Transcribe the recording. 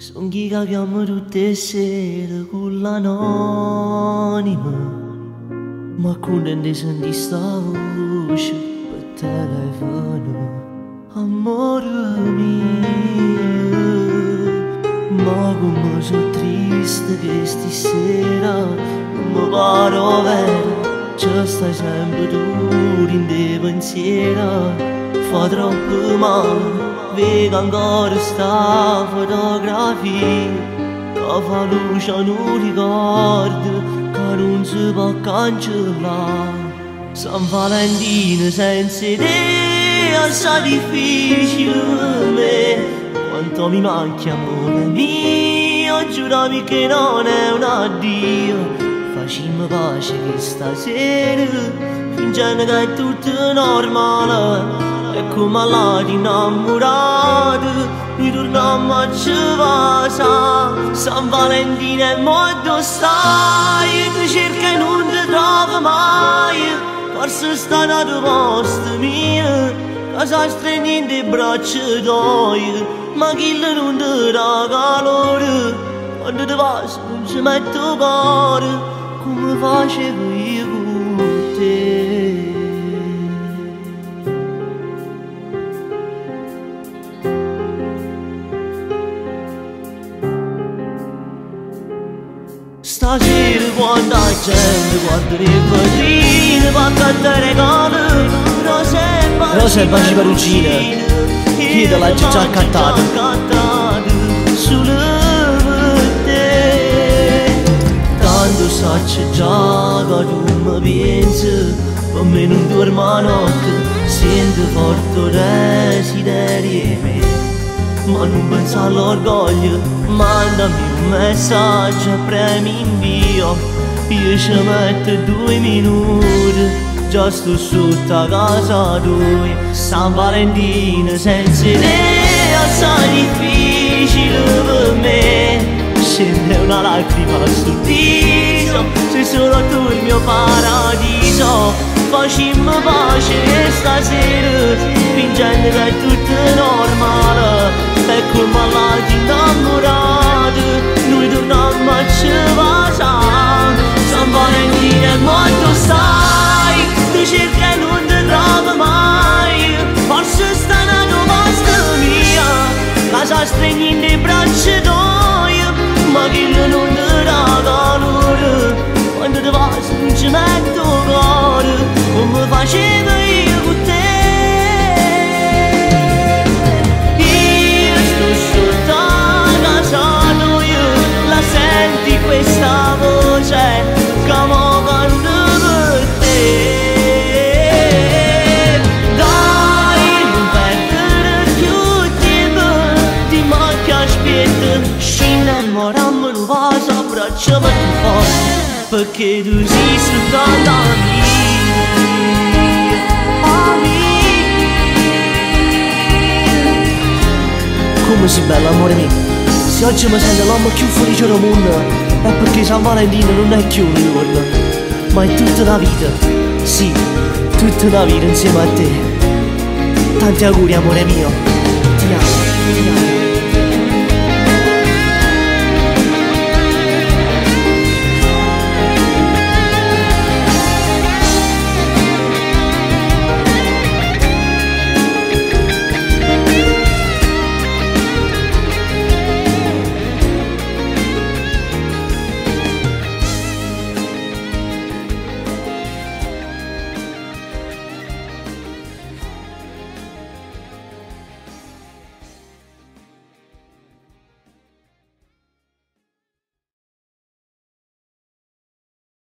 Son chi capiamo tutte le sere con l'anonima, ma quando senti sta voce per telefono, amore mio, ma come sono triste che stasera non mi pare vero, ci stai sempre tu in te pensiero, fa troppo male. Vedo ancora sta fotografia che fa luce a un ricordo che non si può cancellare. San Valentino senza te è assai difficile per me. Quanto mi manchi amore mio, giurami che non è un addio. Facciamo pace che stasera, fingendo che è tutto normale. E come all'adi innamorati, ritorniamo a casa. San Valentino è molto stai, ti cerca e non ti trovi mai. Forse sta nel posto mio, che sai stringendo i braccia tuoi, ma chi non ti dà calore. Quando ti passi non ci metto cuore, come facevo io con te. Stasera quando la gente guarda le vetrine, va a cantare regalo, rose e baci perugine, chiede la già accattata solo per te. Tanto sacci già che tu mi pensi, per me non dormo a notte, sento forte desiderio me. Ma non pensa all'orgoglio, mandami un messaggio e premi invio. Io ci metto 2 minuti, già sto sotto a casa tua. San Valentino senza te è assai difficile per me. Scende una lacrima sul viso, sei solo tu il mio paradiso. Facciamo pace stasera, fingendo che è tutto normale. E come all'altro innamorato, noi torniamo a casa. San Valentino è molto stai, ti cerca e non ti trovi mai. Forse sta nella posta mia, casa stringendo i braccia tuoi, ma chi non ti dà calore. Quando ti passi non ci metto cuore, come facevo io con te. Senti questa voce che mo canta per te. Dai, non perdere più tempo, ti manca aspetta. Ci innamorammo in vaso, abbracciamo più forte, perché tu sei soltanto come sei bella amore mio. Se oggi mi sento l'uomo più felice del mondo, è perché San Valentino non è più un giorno, ma è tutta la vita. Sì, tutta la vita insieme a te. Tanti auguri amore mio.